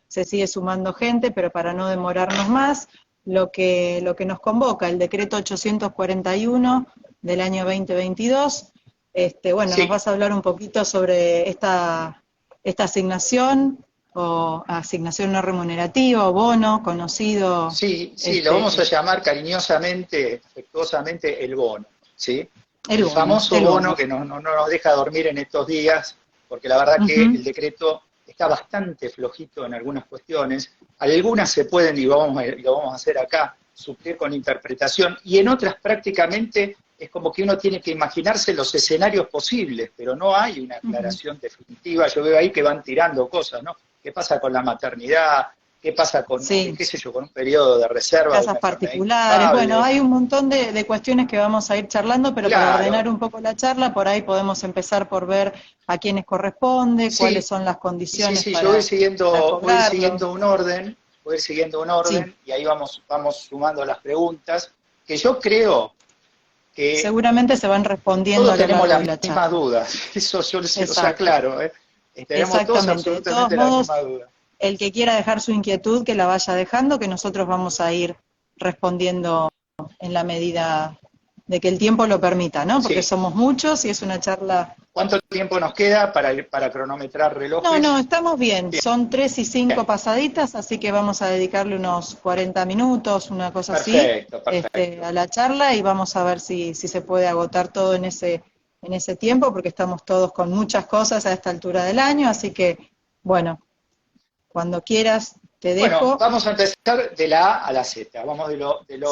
se sigue sumando gente, pero para no demorarnos más, lo que nos convoca, el decreto 841 del año 2022, bueno, nos Sí, vas a hablar un poquito sobre esta asignación, o asignación no remunerativa, o bono, conocido. sí, lo vamos a llamar cariñosamente, afectuosamente, el bono, ¿sí? El famoso El bono bono. que no nos deja dormir en estos días, porque la verdad que Ujú. el decreto está bastante flojito en algunas cuestiones. Algunas se pueden, y lo vamos a hacer acá, suplir con interpretación, y en otras prácticamente es como que uno tiene que imaginarse los escenarios posibles, pero no hay una Ujú. aclaración definitiva. Yo veo ahí que van tirando cosas, ¿no? ¿Qué pasa con la maternidad? ¿Qué pasa con, Sí, qué sé yo, con un periodo de reserva de casas una enfermedad particulares, bueno, incurable? hay un montón de cuestiones que vamos a ir charlando, pero para ordenar Claro, un poco la charla, por ahí podemos empezar por ver a quiénes corresponde, cuáles sí, son las sí, condiciones sí, yo para voy a ir cobrarlo. siguiendo un orden, voy a ir siguiendo un Sí, orden, y ahí vamos sumando las preguntas, que yo creo que seguramente se van respondiendo todos a lo tenemos largo las de la mismas charla. dudas, eso yo se los Exacto, aclaro, ¿eh? Tenemos todos exactamente. De todos absolutamente la modos, misma duda. el que quiera dejar su inquietud, que la vaya dejando, que nosotros vamos a ir respondiendo en la medida de que el tiempo lo permita, ¿no? Porque Sí. somos muchos y es una charla. ¿Cuánto tiempo nos queda para cronometrar No, relojes? estamos bien. Bien, Son 3 y 5 pasaditas, así que vamos a dedicarle unos 40 minutos, una cosa así, perfecto, perfecto. a la charla, y vamos a ver si se puede agotar todo en ese tiempo, porque estamos todos con muchas cosas a esta altura del año, así que, bueno, cuando quieras te Bueno, dejo. vamos a empezar de la A a la Z. Vamos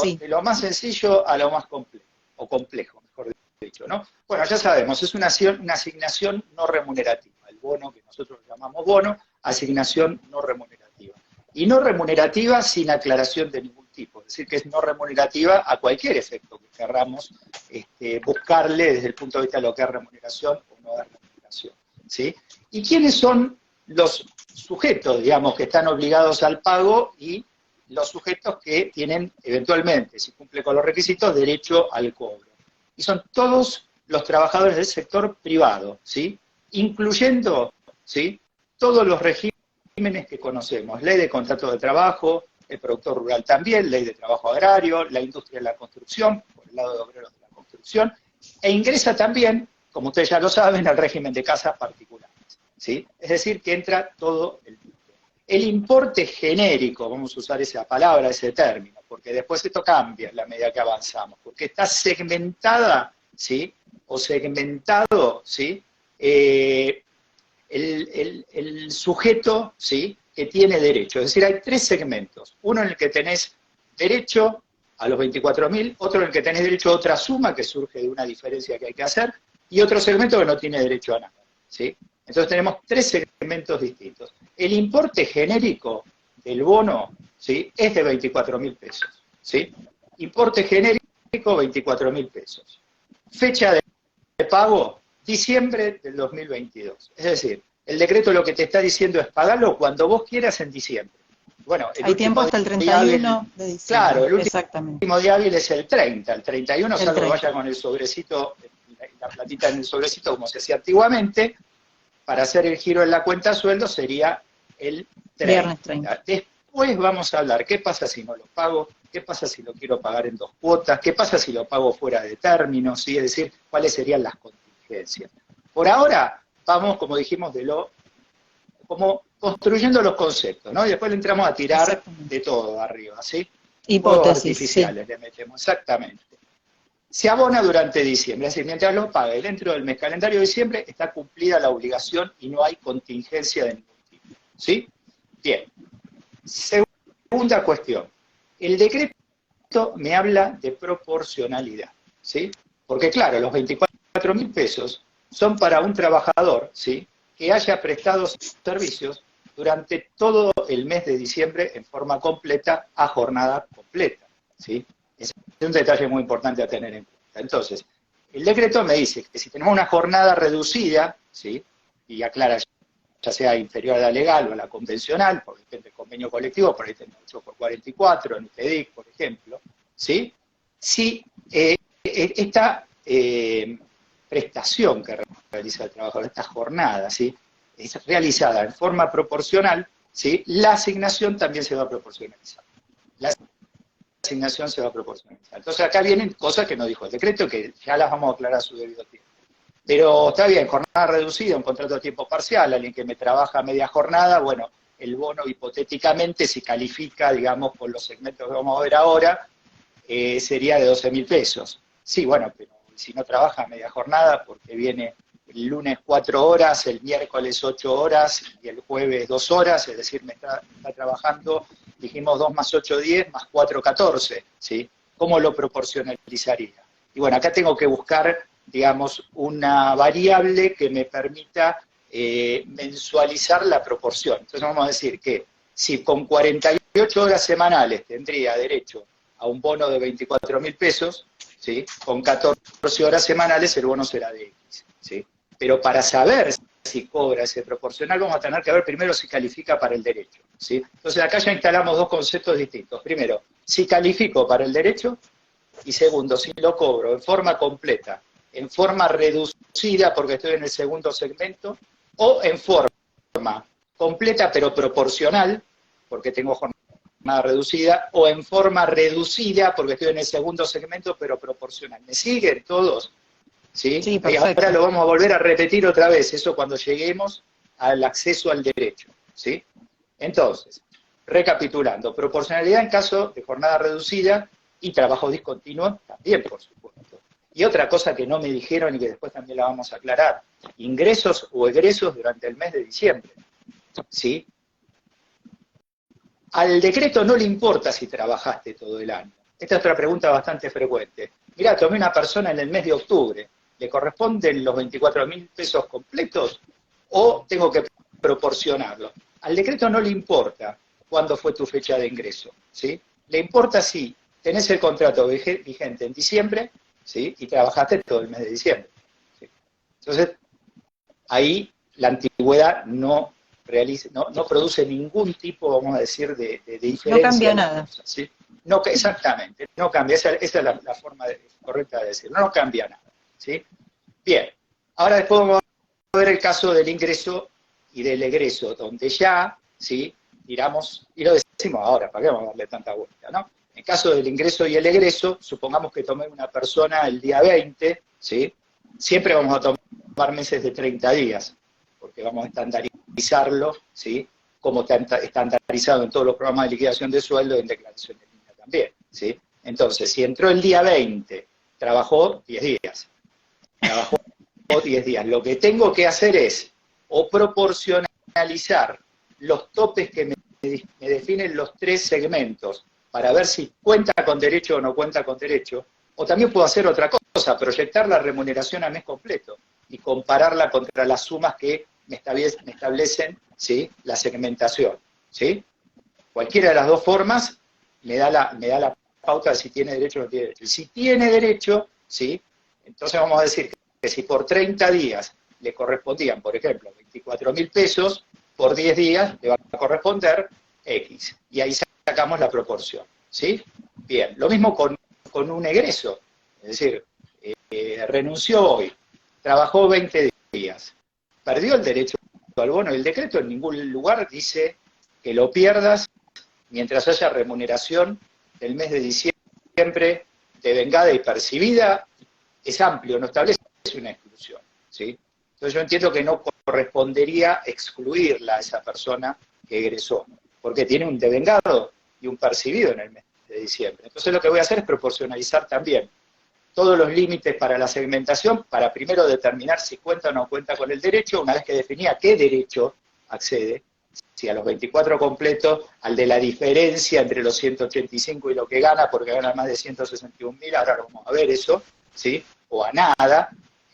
Sí, de lo más sencillo a lo más complejo, o complejo, mejor dicho, ¿no? Bueno, ya sabemos, es una asignación no remunerativa. El bono, que nosotros llamamos bono, asignación no remunerativa. Y no remunerativa sin aclaración de ningún tipo. Es decir, que es no remunerativa a cualquier efecto que querramos buscarle desde el punto de vista de lo que es remuneración o no es remuneración. ¿Sí? ¿Y quiénes son los sujetos, digamos, que están obligados al pago y los sujetos que tienen eventualmente, si cumple con los requisitos, derecho al cobro? Y son todos los trabajadores del sector privado, ¿sí? Incluyendo, ¿sí?, todos los regímenes que conocemos: ley de contrato de trabajo, el productor rural también, ley de trabajo agrario, la industria de la construcción, por el lado de obreros de la construcción, e ingresa también, como ustedes ya lo saben, al régimen de casas particulares, ¿sí? Es decir, que entra todo el mundo. El importe genérico, vamos a usar esa palabra, ese término, porque después esto cambia en la medida que avanzamos, porque está segmentada, ¿sí?, o segmentado, ¿sí?, el sujeto, ¿sí?, que tiene derecho. Es decir, hay tres segmentos. Uno en el que tenés derecho a los 24.000, otro en el que tenés derecho a otra suma que surge de una diferencia que hay que hacer, y otro segmento que no tiene derecho a nada, ¿sí? Entonces tenemos tres segmentos distintos. El importe genérico del bono, ¿sí?, es de 24.000 pesos, ¿sí? Importe genérico, 24.000 pesos. Fecha de pago, diciembre del 2022. Es decir, el decreto lo que te está diciendo es pagarlo cuando vos quieras en diciembre. Bueno, el hay tiempo último hable hasta el día hábil, 31 de claro, diciembre, el exactamente, último día hábil es el 30, el 31, el salvo que 30. vaya con el sobrecito, la platita en el sobrecito, como se hacía antiguamente. Para hacer el giro en la cuenta sueldo sería el Viernes 30. 30. Después vamos a hablar, ¿qué pasa si no lo pago? ¿Qué pasa si lo quiero pagar en 2 cuotas? ¿Qué pasa si lo pago fuera de término? ¿Sí? Es decir, ¿cuáles serían las contingencias? Por ahora, vamos, como dijimos, como construyendo los conceptos, ¿no? Y después le entramos a tirar Exactamente. de todo arriba, ¿sí? Fuegos Hipótesis, sí. artificiales le metemos, exactamente. Se abona durante diciembre, es decir, mientras lo pague dentro del mes calendario de diciembre, está cumplida la obligación y no hay contingencia de ningún tipo. ¿Sí? Bien. Segunda cuestión. El decreto me habla de proporcionalidad, ¿sí? Porque claro, los 24.000 pesos son para un trabajador, ¿sí?, que haya prestado servicios durante todo el mes de diciembre en forma completa a jornada completa, ¿sí? Es un detalle muy importante a tener en cuenta. Entonces, el decreto me dice que si tenemos una jornada reducida, ¿sí?, y aclara, ya sea inferior a la legal o a la convencional, por ejemplo, el convenio colectivo, por ahí tenemos 8 por 44 en UTEDIC, por ejemplo, ¿sí? Si esta prestación que realiza el trabajador, esta jornada, ¿sí?, es realizada en forma proporcional, ¿sí? La asignación también se va a proporcionalizar. La asignación se va a proporcionalizar. Entonces acá vienen cosas que no dijo el decreto, que ya las vamos a aclarar a su debido tiempo. Pero está bien, jornada reducida, un contrato a tiempo parcial, alguien que me trabaja media jornada, bueno, el bono hipotéticamente, si califica, digamos, por los segmentos que vamos a ver ahora, sería de 12.000 pesos. Sí, bueno, pero si no trabaja media jornada, porque viene el lunes 4 horas, el miércoles 8 horas y el jueves 2 horas, es decir, me está trabajando, dijimos 2 más 8, 10, más 4, 14, ¿sí? ¿Cómo lo proporcionalizaría? Y bueno, acá tengo que buscar, digamos, una variable que me permita mensualizar la proporción. Entonces vamos a decir que si con 48 horas semanales tendría derecho a un bono de 24.000 pesos, ¿sí? Con 14 horas semanales el bono será de X, ¿sí? Pero para saber si cobra ese proporcional vamos a tener que ver primero si califica para el derecho, ¿sí? Entonces acá ya instalamos dos conceptos distintos. Primero, si califico para el derecho, y segundo, si lo cobro en forma completa, en forma reducida porque estoy en el segundo segmento, o en forma completa pero proporcional, porque tengo jornada reducida, o en forma reducida porque estoy en el segundo segmento pero proporcional. ¿Me siguen todos? ¿Sí? Sí, Y perfecto. ahora lo vamos a volver a repetir otra vez, eso cuando lleguemos al acceso al derecho, ¿sí? Entonces, recapitulando, proporcionalidad en caso de jornada reducida y trabajo discontinuo también, por supuesto. Y otra cosa que no me dijeron y que después también la vamos a aclarar, ingresos o egresos durante el mes de diciembre, ¿sí? Al decreto no le importa si trabajaste todo el año. Esta es otra pregunta bastante frecuente. Mirá, tomé una persona en el mes de octubre, ¿le corresponden los 24.000 pesos completos o tengo que proporcionarlo? Al decreto no le importa cuándo fue tu fecha de ingreso, ¿sí? Le importa si tenés el contrato vigente en diciembre, ¿sí? Y trabajaste todo el mes de diciembre, ¿sí? Entonces, ahí la antigüedad no produce ningún tipo, vamos a decir, de No diferencia cambia en las nada. cosas, ¿sí? No, exactamente, no cambia, esa es la forma correcta de decirlo, no cambia nada, ¿sí? Bien, ahora después vamos a ver el caso del ingreso y del egreso, donde ya, ¿sí? Tiramos, y lo decimos ahora, ¿para qué vamos a darle tanta vuelta, no? En caso del ingreso y el egreso, supongamos que tomé una persona el día 20, ¿sí? Siempre vamos a tomar meses de 30 días, porque vamos a estandarizarlo, ¿sí? Como está estandarizado en todos los programas de liquidación de sueldo y en declaración de línea también, ¿sí? Entonces, si entró el día 20, trabajó 10 días, trabajó 10 días. Lo que tengo que hacer es o proporcionalizar los topes que me definen los tres segmentos para ver si cuenta con derecho o no cuenta con derecho, o también puedo hacer otra cosa, proyectar la remuneración a mes completo y compararla contra las sumas que me establecen, ¿sí? La segmentación, ¿sí? Cualquiera de las dos formas me da la pauta de si tiene derecho o no tiene derecho. Y si tiene derecho, ¿sí? Entonces vamos a decir que si por 30 días le correspondían, por ejemplo, 24.000 pesos, por 10 días le va a corresponder X. Y ahí sacamos la proporción, ¿sí? Bien, lo mismo con un egreso. Es decir, renunció hoy, trabajó 20 días, perdió el derecho al bono. El decreto en ningún lugar dice que lo pierdas mientras haya remuneración del mes de diciembre devengada y percibida. Es amplio, no establece una exclusión, ¿sí? Entonces yo entiendo que no correspondería excluirla a esa persona que egresó, porque tiene un devengado y un percibido en el mes de diciembre. Entonces lo que voy a hacer es proporcionalizar también todos los límites para la segmentación, para primero determinar si cuenta o no cuenta con el derecho, una vez que definía qué derecho accede, si a los 24 completos, al de la diferencia entre los 185 y lo que gana, porque gana más de 161.000, ahora lo vamos a ver eso, ¿sí? O a nada,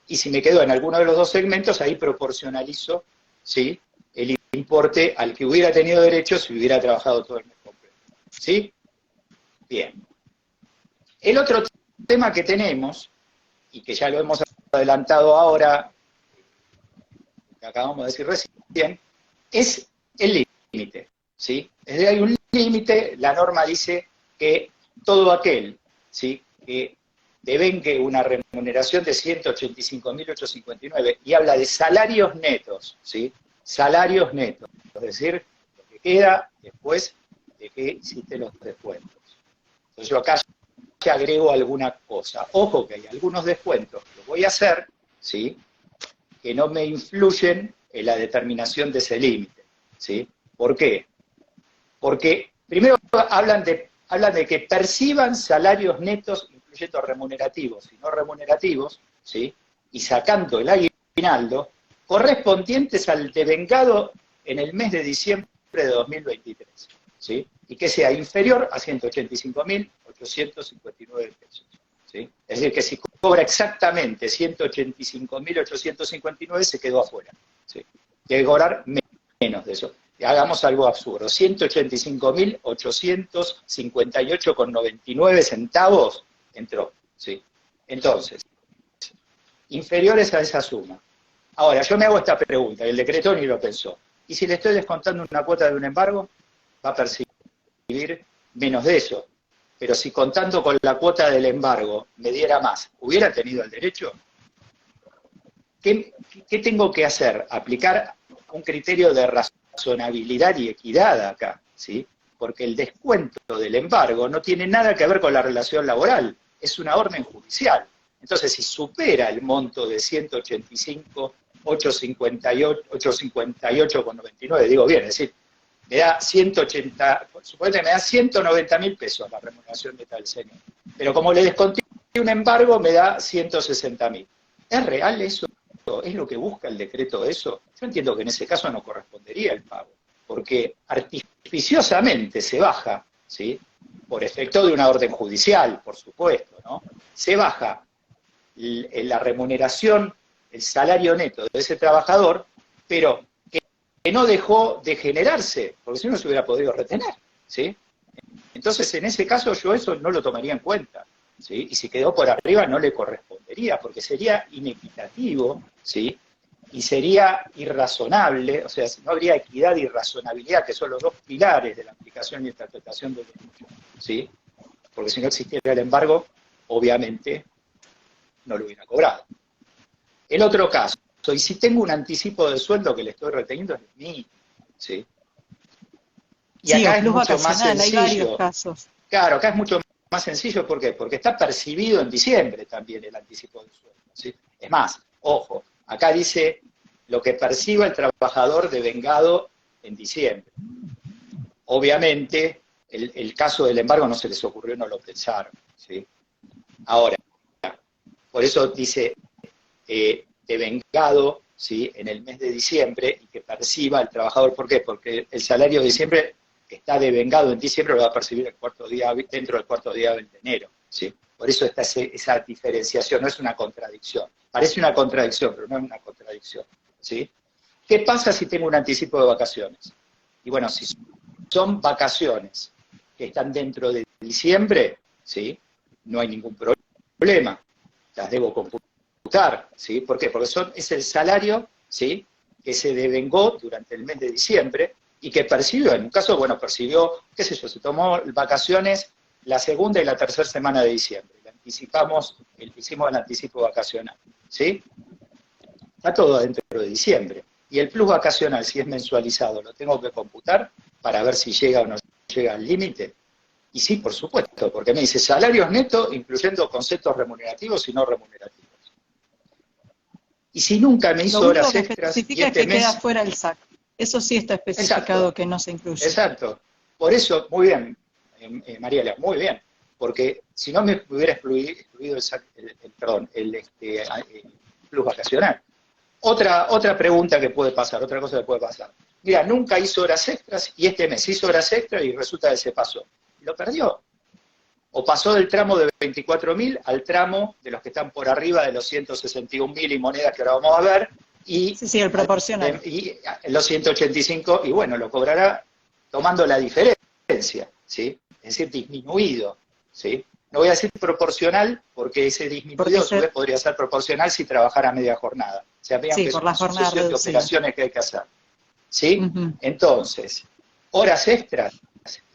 y si me quedo en alguno de los dos segmentos, ahí proporcionalizo, ¿sí? El importe al que hubiera tenido derecho si hubiera trabajado todo el mes completo, ¿sí? Bien. El otro tema que tenemos, y que ya lo hemos adelantado ahora, que acabamos de decir recién, es el límite, ¿sí? Es decir, hay un límite, la norma dice que todo aquel, ¿sí? Que devengue una remuneración de 185.859 y habla de salarios netos, ¿sí? Salarios netos, es decir, lo que queda después de que hiciste los descuentos. Entonces yo acá ya agrego alguna cosa. Ojo que hay algunos descuentos que lo voy a hacer, ¿sí?, que no me influyen en la determinación de ese límite, ¿sí? ¿Por qué? Porque primero hablan de que perciban salarios netos, incluyendo remunerativos y no remunerativos, ¿sí?, y sacando el aguinaldo, correspondientes al devengado en el mes de diciembre de 2023, ¿sí?, y que sea inferior a 185.859 pesos, ¿sí? Es decir, que si cobra exactamente 185.859 se quedó afuera, ¿sí? Debe cobrar menos de eso. Hagamos algo absurdo, 185.858,99 centavos entró, ¿sí? Entonces, inferiores a esa suma. Ahora, yo me hago esta pregunta, el decreto ni lo pensó. ¿Y si le estoy descontando una cuota de un embargo? Va a percibir menos de eso. Pero si contando con la cuota del embargo me diera más, ¿hubiera tenido el derecho? ¿Qué tengo que hacer? Aplicar un criterio de razonabilidad y equidad acá, ¿sí? Porque el descuento del embargo no tiene nada que ver con la relación laboral, es una orden judicial. Entonces, si supera el monto de 185.858,99, digo bien, es decir, me da 180, suponete me da 190.000 pesos la remuneración de tal señor. Pero como le desconté un embargo, me da 160.000. ¿Es real eso? ¿Es lo que busca el decreto eso? Yo entiendo que en ese caso no correspondería el pago, porque artificiosamente se baja, ¿sí?, por efecto de una orden judicial, por supuesto, ¿no?, se baja la remuneración, el salario neto de ese trabajador, pero que no dejó de generarse, porque si no se hubiera podido retener, ¿sí? Entonces, en ese caso, yo eso no lo tomaría en cuenta, ¿sí? Y si quedó por arriba, no le correspondería, porque sería inequitativo, ¿sí?, y sería irrazonable, o sea, no habría equidad y razonabilidad, que son los dos pilares de la aplicación y interpretación del derecho, ¿sí? Porque si no existiera el embargo, obviamente no lo hubiera cobrado. El otro caso, y si tengo un anticipo de sueldo que le estoy reteniendo, es mío, ¿sí? Y Sí, o acá es plus mucho más vacacional, hay varios sencillo. casos. Claro, acá es mucho más sencillo, ¿por qué? Porque está percibido en diciembre también el anticipo de sueldo, ¿sí? Es más, ojo, acá dice lo que perciba el trabajador devengado en diciembre. Obviamente, el caso del embargo no se les ocurrió, no lo pensaron, ¿sí? Ahora, por eso dice devengado, ¿sí?, en el mes de diciembre y que perciba el trabajador. ¿Por qué? Porque el salario de diciembre que está devengado en diciembre lo va a percibir el cuarto día, dentro del cuarto día de enero, ¿sí? Por eso está esa diferenciación, no es una contradicción. Parece una contradicción, pero no es una contradicción, ¿sí? ¿Qué pasa si tengo un anticipo de vacaciones? Y bueno, si son vacaciones que están dentro de diciembre, ¿sí?, no hay ningún problema, las debo computar, ¿sí? ¿Por qué? Porque es el salario, ¿sí?, que se devengó durante el mes de diciembre y que percibió, en un caso, bueno, percibió, qué sé yo, se tomó vacaciones la segunda y la tercera semana de diciembre, hicimos el anticipo vacacional, ¿sí? Está todo dentro de diciembre. Y el plus vacacional, si es mensualizado, lo tengo que computar para ver si llega o no llega al límite. Y sí, por supuesto, porque me dice salarios netos, incluyendo conceptos remunerativos y no remunerativos. Y si nunca me Lo hizo único horas que extras, y especifica es este que queda mes... fuera el SAC. Eso sí está especificado Exacto, que no se incluye. exacto. Por eso, muy bien, Mariela, muy bien. Porque si no me hubiera excluido el plus vacacional. Otra pregunta que puede pasar, otra cosa que puede pasar. Mira, nunca hizo horas extras y este mes hizo horas extras y resulta que se pasó. Lo perdió. O pasó del tramo de 24.000 al tramo de los que están por arriba de los 161.000 y monedas que ahora vamos a ver, y Sí, el proporcional. los 185, y bueno, lo cobrará tomando la diferencia, ¿sí? Es decir, disminuido, ¿sí? No voy a decir proporcional, porque ese disminuido a su vez podría ser proporcional si trabajara media jornada. O sea, vean sí, que es por la una jornada sucesión de reducida. operaciones que hay que hacer, ¿sí? Uh-huh. Entonces, horas extras.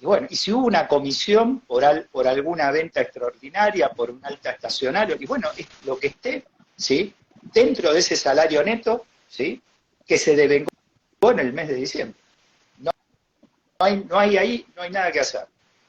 Y bueno, y si hubo una comisión por alguna venta extraordinaria, por un alta estacionario, y bueno, es lo que esté, ¿sí?, dentro de ese salario neto, ¿sí?, que se devengó en el mes de diciembre. No, no hay nada que hacer.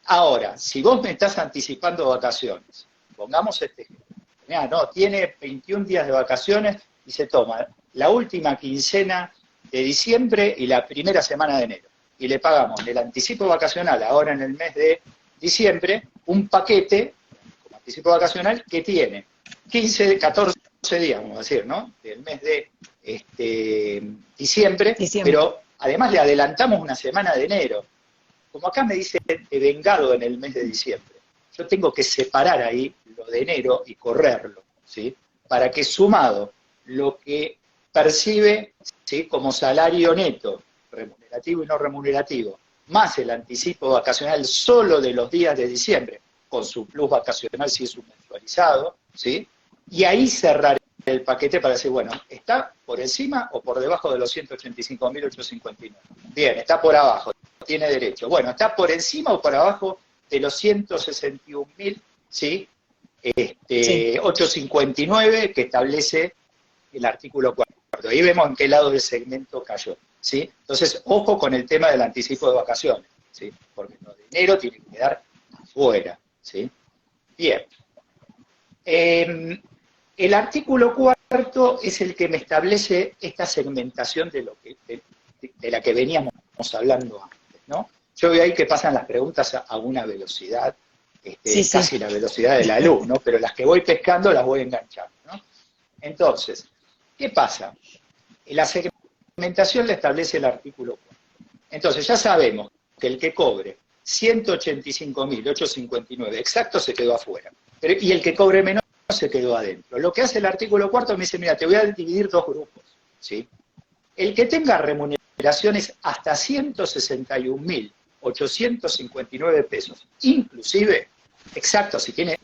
Ahora, si vos me estás anticipando vacaciones, pongamos este ejemplo. Mirá, no, tiene 21 días de vacaciones y se toma la última quincena de diciembre y la primera semana de enero. Y le pagamos el anticipo vacacional ahora en el mes de diciembre, un paquete como anticipo vacacional que tiene 14 días, vamos a decir, ¿no? Del mes de diciembre, pero además le adelantamos una semana de enero. Como acá me dice de vengado en el mes de diciembre, yo tengo que separar ahí lo de enero y correrlo, ¿sí? Para que sumado lo que percibe, ¿sí?, como salario neto, remunerativo y no remunerativo, más el anticipo vacacional solo de los días de diciembre, con su plus vacacional si es un mensualizado, ¿sí? Y ahí cerrar el paquete para decir, bueno, ¿está por encima o por debajo de los 185.859? Bien, está por abajo, tiene derecho. Bueno, ¿está por encima o por abajo de los 161.000, ¿sí? 859 que establece el artículo 4. Ahí vemos en qué lado del segmento cayó, ¿sí? Entonces, ojo con el tema del anticipo de vacaciones, ¿sí? Porque lo de enero tiene que quedar afuera, ¿sí? Bien. El artículo 4 es el que me establece esta segmentación de la que veníamos hablando antes, ¿no? Yo veo ahí que pasan las preguntas a una velocidad, casi la velocidad de la luz, ¿no? Pero las que voy pescando las voy enganchando, ¿no? Entonces, ¿qué pasa? La segmentación la establece el artículo 4. Entonces, ya sabemos que el que cobre 185.859 exacto se quedó afuera. Y el que cobre menos se quedó adentro. Lo que hace el artículo 4 me dice, mira, te voy a dividir dos grupos, ¿sí? El que tenga remuneraciones hasta 161.859 pesos, inclusive, exacto, si tiene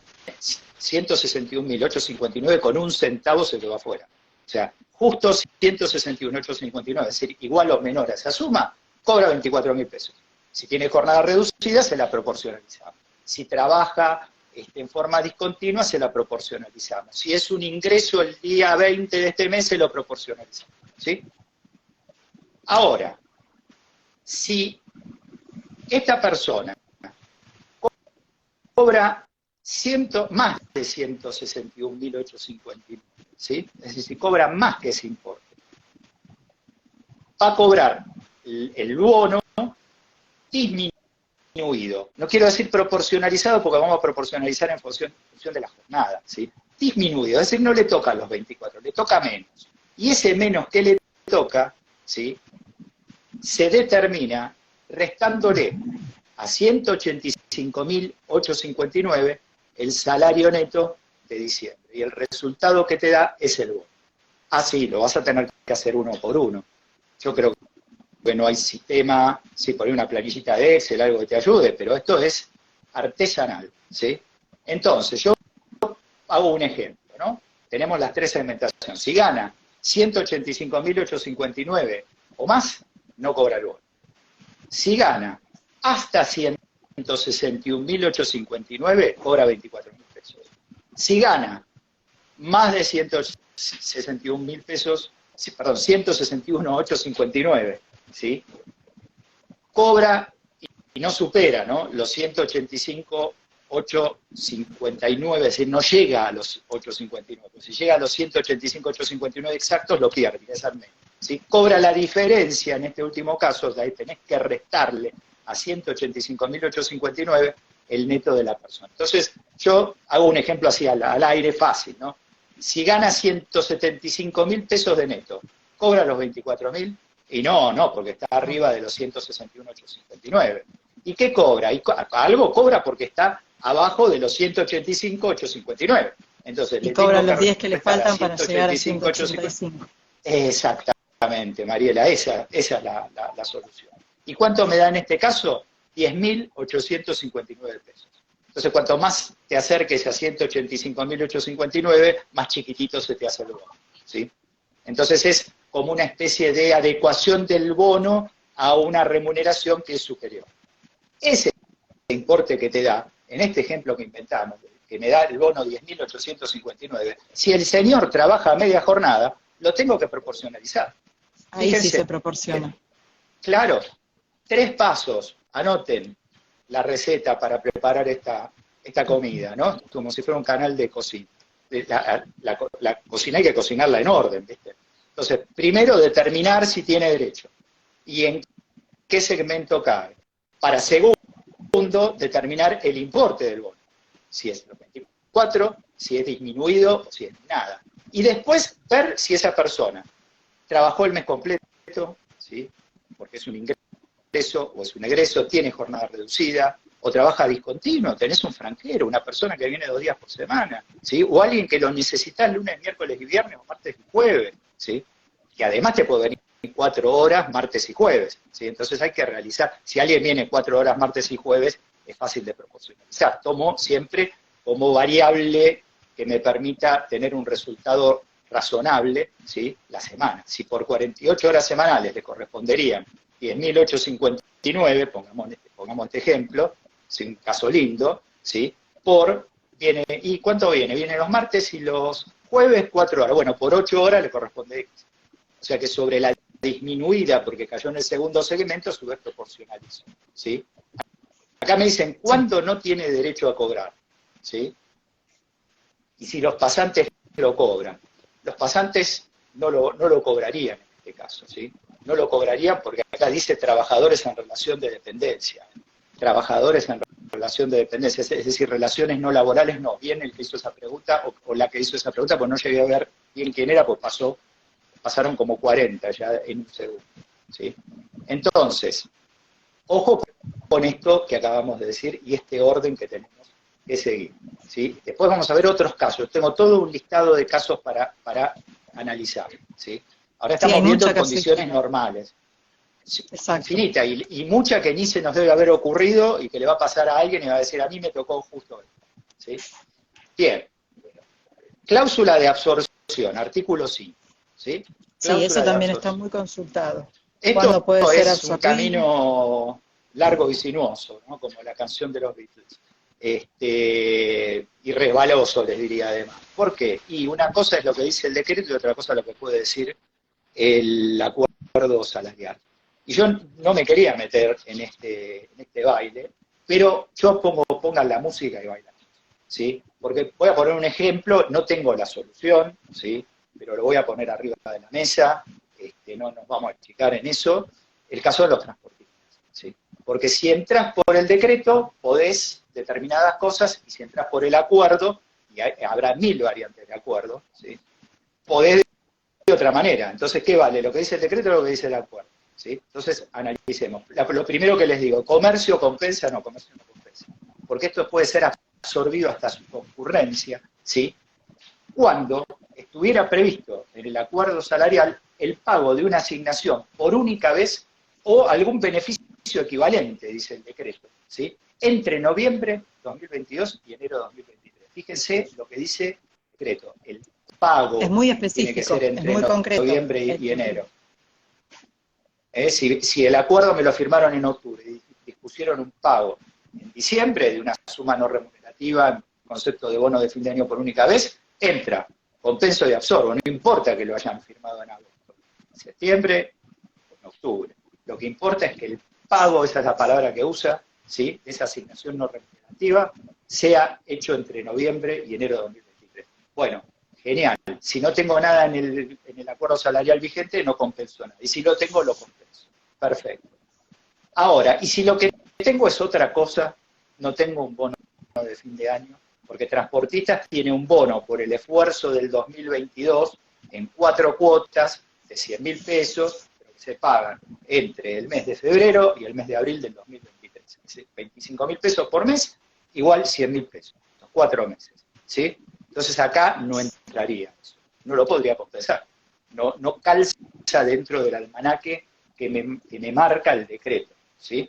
161.859 con un centavo se quedó afuera. O sea, justo 161.859, es decir, igual o menor a esa suma, cobra 24.000 pesos. Si tiene jornada reducida, se la proporcionalizamos. Si trabaja en forma discontinua, se la proporcionalizamos. Si es un ingreso el día 20 de este mes, se lo proporcionalizamos, ¿sí? Ahora, si esta persona cobra más de 161.859, ¿sí? Es decir, si cobra más que ese importe, va a cobrar el bono disminuido. No quiero decir proporcionalizado porque vamos a proporcionalizar en función de la jornada, ¿sí? Disminuido, es decir, no le toca a los 24, le toca menos. Y ese menos que le toca, ¿sí?, se determina restándole a 185.859 el salario neto de diciembre. Y el resultado que te da es el bono. Sí, lo vas a tener que hacer uno por uno. Yo creo que no hay sistema, sí, por ahí una planillita de Excel, algo que te ayude, pero esto es artesanal, ¿sí? Entonces, yo hago un ejemplo, ¿no? Tenemos las tres segmentaciones. Si gana 185.859 o más, no cobra el bono. Si gana hasta 161.859, cobra 24.000 pesos. Si gana más de 161.000 pesos, perdón, 161.859, ¿sí?, cobra y no supera, ¿no?, los 185.859, es decir, no llega a los 859. Si llega a los 185.859 exactos, lo pierde, es al menos, ¿sí? Cobra la diferencia en este último caso, de ahí tenés que restarle a 185.859 el neto de la persona. Entonces, yo hago un ejemplo así al aire fácil, ¿no? Si gana 175.000 pesos de neto, ¿cobra los 24.000? Y no, porque está arriba de los 161.859. ¿Y qué cobra? Algo cobra porque está abajo de los 185.859. Entonces, y cobra los 10 que le faltan para llegar a 185. Exactamente, Mariela, esa es la solución. ¿Y cuánto me da en este caso? 10.859 pesos. Entonces, cuanto más te acerques a 185.859, más chiquitito se te hace el bono, ¿sí? Entonces es como una especie de adecuación del bono a una remuneración que es superior. Ese importe que te da, en este ejemplo que inventamos, que me da el bono 10.859, si el señor trabaja a media jornada, lo tengo que proporcionalizar. Ahí fíjense, sí se proporciona. Claro, 3 pasos, anoten la receta para preparar esta comida, ¿no? Como si fuera un canal de cocina. La cocina hay que cocinarla en orden, ¿viste? Entonces, primero determinar si tiene derecho y en qué segmento cabe. Para segundo, determinar el importe del bono. Si es los 24, si es disminuido o si es nada. Y después ver si esa persona trabajó el mes completo, ¿sí? Porque es un ingreso o es un egreso, tiene jornada reducida, o trabaja discontinuo, tenés un franquero, una persona que viene 2 días por semana, ¿sí? O alguien que lo necesita lunes, miércoles y viernes, o martes y jueves, ¿sí? Que además te puede venir 4 horas martes y jueves, ¿sí? Entonces hay que realizar, si alguien viene 4 horas martes y jueves, es fácil de proporcionalizar. Tomo siempre como variable que me permita tener un resultado razonable, ¿sí? La semana. Si por 48 horas semanales le corresponderían 10.859, pongamos este ejemplo, ¿sí? Un caso lindo, ¿sí? ¿Y cuánto viene? Viene los martes y los jueves 4 horas. Bueno, por 8 horas le corresponde X. O sea que sobre la disminuida, porque cayó en el segundo segmento, su vez proporcionalizo, ¿sí? Acá me dicen, ¿cuándo no tiene derecho a cobrar? ¿Sí? Y si los pasantes lo cobran. Los pasantes no lo cobrarían en este caso, ¿sí? No lo cobrarían porque acá dice trabajadores en relación de dependencia. Trabajadores en relación de dependencia, es decir, relaciones no laborales, no. Bien el que hizo esa pregunta, o la que hizo esa pregunta, pues no llegué a ver bien quién era, pues pasaron como 40 ya en un segundo, ¿sí? Entonces, ojo con esto que acabamos de decir y este orden que tenemos que seguir, ¿sí? Después vamos a ver otros casos. Tengo todo un listado de casos para analizar, ¿sí? Ahora estamos viendo condiciones normales. Exacto. Infinita, y mucha que ni se nos debe haber ocurrido y que le va a pasar a alguien y va a decir, a mí me tocó justo esto, ¿sí? Bien. Cláusula de absorción, artículo 5, ¿sí? Sí, eso también está muy consultado. Esto puede ser es un camino largo y sinuoso, ¿no? Como la canción de los Beatles. Y resbaloso, les diría además. ¿Por qué? Y una cosa es lo que dice el decreto y otra cosa es lo que puede decir el acuerdo salarial. Y yo no me quería meter en este baile, pero yo pongan la música y bailan, ¿sí? Porque voy a poner un ejemplo, no tengo la solución, ¿sí? Pero lo voy a poner arriba de la mesa, no nos vamos a explicar en eso, el caso de los transportistas, ¿sí? Porque si entras por el decreto, podés determinadas cosas, y si entras por el acuerdo, y habrá 1000 variantes de acuerdo, ¿sí? Podés de otra manera. Entonces, ¿qué vale? ¿Lo que dice el decreto o lo que dice el acuerdo? ¿Sí? Entonces, analicemos. Lo primero que les digo, ¿comercio compensa? No, comercio no compensa. Porque esto puede ser absorbido hasta su concurrencia, ¿sí? Cuando estuviera previsto en el acuerdo salarial el pago de una asignación por única vez o algún beneficio equivalente, dice el decreto, ¿sí? Entre noviembre 2022 y enero 2023. Fíjense lo que dice el decreto. El pago es muy específico, tiene que ser entre es muy concreto, noviembre y enero. Si el acuerdo me lo firmaron en octubre y dispusieron un pago en diciembre de una suma no remunerativa, en concepto de bono de fin de año por única vez, entra, compenso y absorbo, no importa que lo hayan firmado en agosto, en septiembre o en octubre. Lo que importa es que el pago, esa es la palabra que usa, ¿sí? Esa asignación no remunerativa, sea hecho entre noviembre y enero de 2023. Bueno, genial. Si no tengo nada en el acuerdo salarial vigente, no compenso nada. Y si lo tengo, lo compenso. Perfecto. Ahora, y si lo que tengo es otra cosa, no tengo un bono de fin de año, porque Transportistas tiene un bono por el esfuerzo del 2022 en 4 cuotas de 100.000 pesos, pero que se pagan entre el mes de febrero y el mes de abril del 2023. 25.000 pesos por mes, igual 100.000 pesos, 4 meses, ¿sí? Entonces acá no entraría eso, no lo podría compensar, no calza dentro del almanaque que me marca el decreto, ¿sí?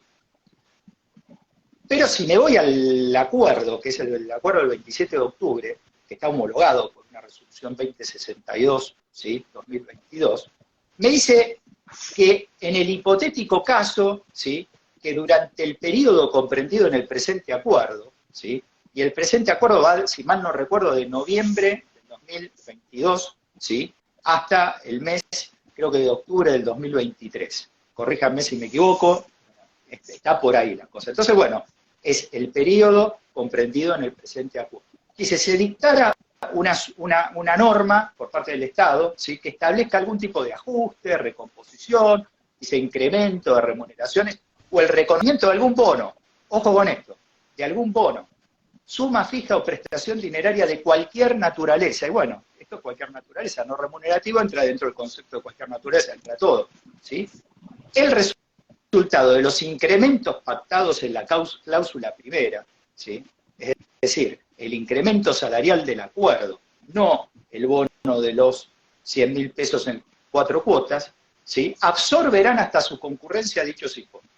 Pero si me voy al acuerdo, que es el acuerdo del 27 de octubre, que está homologado por una resolución 2062, ¿sí? 2022, me dice que en el hipotético caso, ¿sí? Que durante el periodo comprendido en el presente acuerdo, ¿sí? Y el presente acuerdo va, si mal no recuerdo, de noviembre del 2022, ¿sí? Hasta el mes, creo que de octubre del 2023. Corríjanme si me equivoco, Está por ahí la cosa. Entonces, bueno, es el periodo comprendido en el presente acuerdo. Dice, se dictara una norma por parte del Estado, ¿sí?, que establezca algún tipo de ajuste, recomposición, dice incremento de remuneraciones, o el reconocimiento de algún bono, ojo con esto, de algún bono, suma fija o prestación dineraria de cualquier naturaleza. Y bueno, esto es cualquier naturaleza, no remunerativo, entra dentro del concepto de cualquier naturaleza, entra todo, ¿sí? El resultado de los incrementos pactados en la cláusula primera, ¿sí?, es decir, el incremento salarial del acuerdo, no el bono de los 100.000 pesos en 4 cuotas, ¿sí?, absorberán hasta su concurrencia dichos impuestos.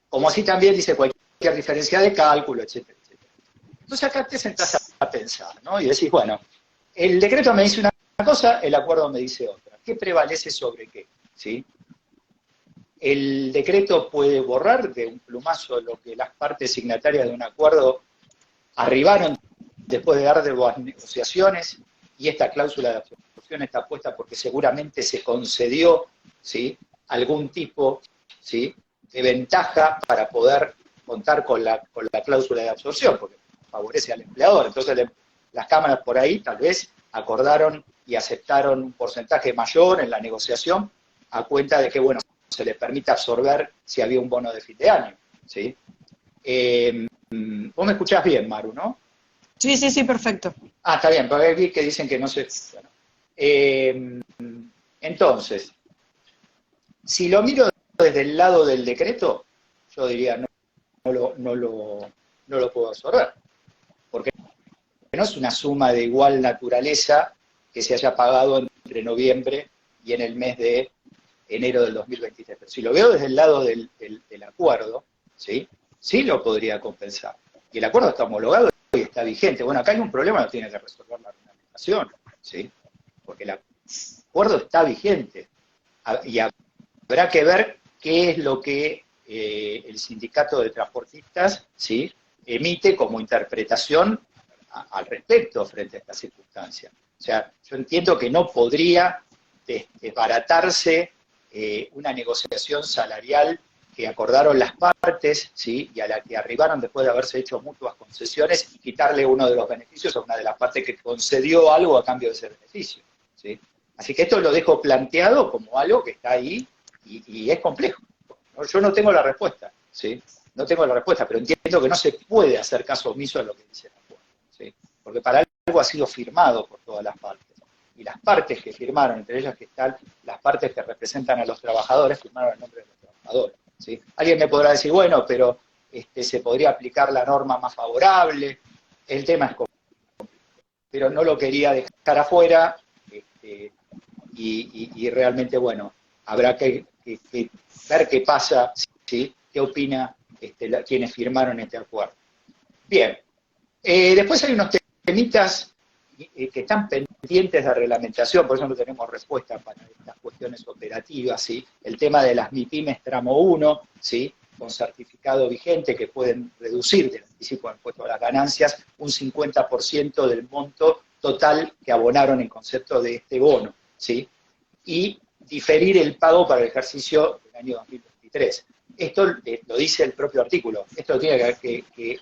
Como así también dice cualquier diferencia de cálculo, etcétera, etcétera. Entonces acá te sentás a pensar, ¿no? Y decís, bueno, el decreto me dice una cosa, el acuerdo me dice otra. ¿Qué prevalece sobre qué? ¿Sí? El decreto puede borrar de un plumazo lo que las partes signatarias de un acuerdo arribaron después de arduas negociaciones, y esta cláusula de absorción está puesta porque seguramente se concedió, ¿sí?, algún tipo, ¿sí?, de ventaja para poder contar con la cláusula de absorción, porque favorece al empleador. Entonces las cámaras por ahí tal vez acordaron y aceptaron un porcentaje mayor en la negociación a cuenta de que, bueno, se le permite absorber si había un bono de fin de año, ¿sí? Vos me escuchás bien, Maru, ¿no? Sí, sí, sí, perfecto. Ah, está bien, porque vi que dicen que no se... Bueno. Entonces, si lo miro desde el lado del decreto, yo diría no lo puedo absorber, porque no es una suma de igual naturaleza que se haya pagado entre noviembre y en el mes de enero del 2023. Pero si lo veo desde el lado del acuerdo, ¿sí?, sí lo podría compensar. Y el acuerdo está homologado y está vigente. Bueno, acá hay un problema, lo tiene que resolver la reglamentación, ¿sí?, porque el acuerdo está vigente. Y habrá que ver qué es lo que el sindicato de transportistas, ¿sí?, emite como interpretación al respecto frente a esta circunstancia. O sea, yo entiendo que no podría desbaratarse una negociación salarial que acordaron las partes, ¿sí?, y a la que arribaron después de haberse hecho mutuas concesiones, y quitarle uno de los beneficios a una de las partes que concedió algo a cambio de ese beneficio, ¿sí? Así que esto lo dejo planteado como algo que está ahí y es complejo. Yo no tengo la respuesta, ¿sí? No tengo la respuesta, pero entiendo que no se puede hacer caso omiso a lo que dice el acuerdo, ¿sí? Porque para algo ha sido firmado por todas las partes. Y las partes que firmaron, entre ellas que están las partes que representan a los trabajadores, firmaron el nombre de los trabajadores, ¿sí? Alguien me podrá decir, bueno, pero se podría aplicar la norma más favorable. El tema es complejo, pero no lo quería dejar afuera, y realmente, bueno, habrá que ver qué pasa, ¿sí?, qué opina quienes firmaron este acuerdo. Bien, después hay unos temitas que están pendientes de reglamentación, por eso no tenemos respuesta para estas cuestiones operativas, ¿sí? El tema de las MIPYMES tramo 1, ¿sí?, con certificado vigente, que pueden reducir del anticipo de impuesto a las ganancias un 50% del monto total que abonaron en concepto de este bono, ¿sí?, y diferir el pago para el ejercicio del año 2023. Esto lo dice el propio artículo, esto tiene que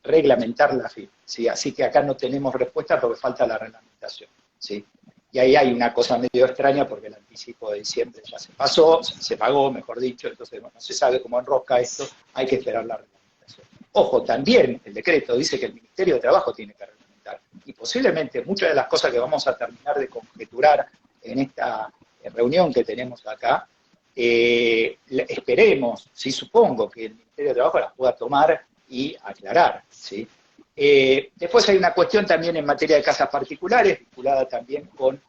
reglamentar la FIP, ¿sí? Así que acá no tenemos respuesta porque falta la reglamentación, ¿sí? Y ahí hay una cosa medio extraña porque el anticipo de diciembre ya se pasó, se pagó, mejor dicho, entonces bueno, no se sabe cómo enrosca esto, hay que esperar la reglamentación. Ojo, también el decreto dice que el Ministerio de Trabajo tiene que reglamentar, y posiblemente muchas de las cosas que vamos a terminar de conjeturar en esta reunión que tenemos acá, esperemos, sí, supongo que el Ministerio de Trabajo las pueda tomar y aclarar, ¿sí? Después hay una cuestión también en materia de casas particulares, vinculada también con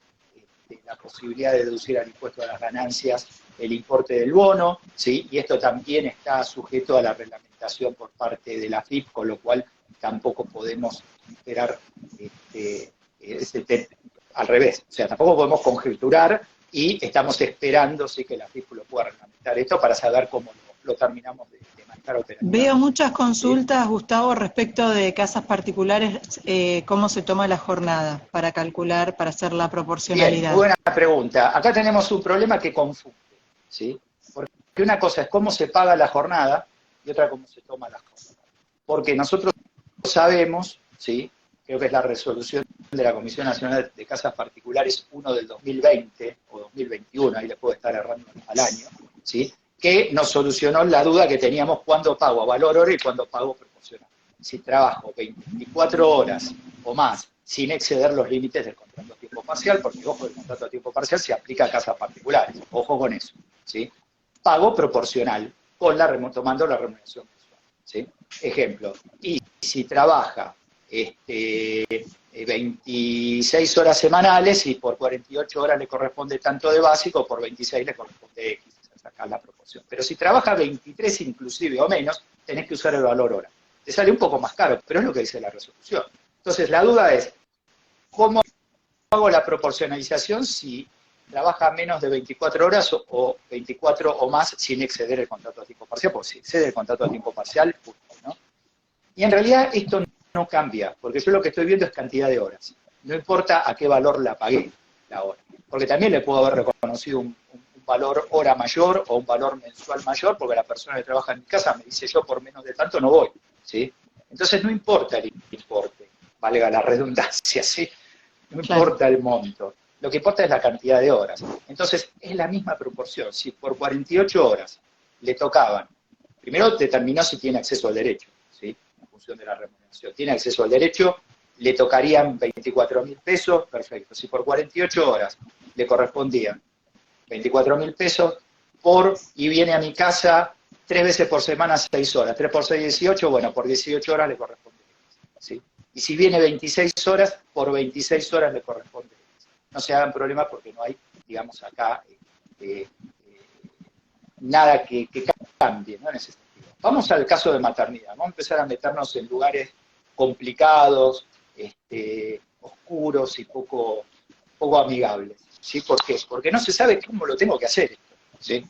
la posibilidad de deducir al impuesto a las ganancias el importe del bono, ¿sí? Y esto también está sujeto a la reglamentación por parte de la FIP, con lo cual tampoco podemos esperar al revés, o sea, tampoco podemos conjeturar, y estamos esperando, sí, que la FIP lo pueda reglamentar esto para saber cómo lo terminamos de manejar operativamente. Veo muchas consultas, ¿sí?, Gustavo, respecto de casas particulares, cómo se toma la jornada para calcular, para hacer la proporcionalidad. Bien, buena pregunta. Acá tenemos un problema que confunde, ¿sí? Porque una cosa es cómo se paga la jornada y otra cómo se toma la jornada. Porque nosotros sabemos, ¿sí? Creo que es la resolución de la Comisión Nacional de Casas Particulares 1 del 2020 o 2021, ahí le puedo estar errando al año, ¿sí? Que nos solucionó la duda que teníamos cuándo pago a valor hora y cuándo pago proporcional. Si trabajo 24 horas o más sin exceder los límites del contrato a tiempo parcial, porque ojo, el contrato a tiempo parcial se aplica a casas particulares, ojo con eso, ¿sí? Pago proporcional, tomando la remuneración mensual, ¿sí? Ejemplo, y si trabaja 26 horas semanales y por 48 horas le corresponde tanto de básico, por 26 le corresponde X, sacar la proporción. Pero si trabaja 23 inclusive o menos, tenés que usar el valor hora. Te sale un poco más caro, pero es lo que dice la resolución. Entonces, la duda es, ¿cómo hago la proporcionalización si trabaja menos de 24 horas o 24 o más sin exceder el contrato a tiempo parcial? Porque si excede el contrato a tiempo parcial, ¿no? Y en realidad esto no cambia, porque yo lo que estoy viendo es cantidad de horas. No importa a qué valor la pagué, la hora. Porque también le puedo haber reconocido un valor hora mayor o un valor mensual mayor, porque la persona que trabaja en mi casa me dice yo por menos de tanto no voy, ¿sí? Entonces no importa el importe, valga la redundancia, ¿sí? No importa el monto. Lo que importa es la cantidad de horas. Entonces es la misma proporción. Si por 48 horas le tocaban, primero determinó si tiene acceso al derecho, ¿sí? En función de la remuneración. Tiene acceso al derecho, le tocarían 24.000 pesos, perfecto. Si por 48 horas le correspondían 24.000 pesos, y viene a mi casa 3 veces por semana 6 horas, 3 por 6, 18, bueno, por 18 horas le corresponde, ¿sí? Y si viene 26 horas, por 26 horas le corresponde. No se hagan problemas porque no hay, digamos, acá nada que cambie, ¿no? En ese sentido. Vamos al caso de maternidad. Vamos a empezar a meternos en lugares complicados, oscuros y poco amigables. ¿Sí? ¿Por qué? Porque no se sabe cómo lo tengo que hacer esto, ¿sí?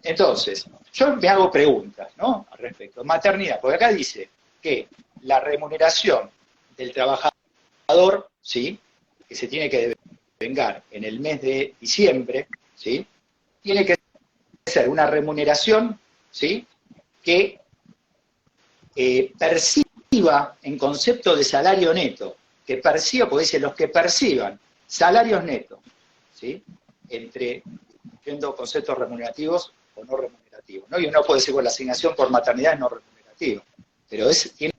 Entonces, yo me hago preguntas, ¿no? Al respecto. Maternidad, porque acá dice que la remuneración del trabajador, ¿sí? Que se tiene que devengar en el mes de diciembre, ¿sí? Tiene que ser una remuneración, ¿sí? Que perciba en concepto de salario neto, que perciba, porque dice los que perciban salarios netos, ¿sí? Viendo conceptos remunerativos o no remunerativos, ¿no? Y uno puede decir, bueno, la asignación por maternidad es no remunerativa, pero ¿tiene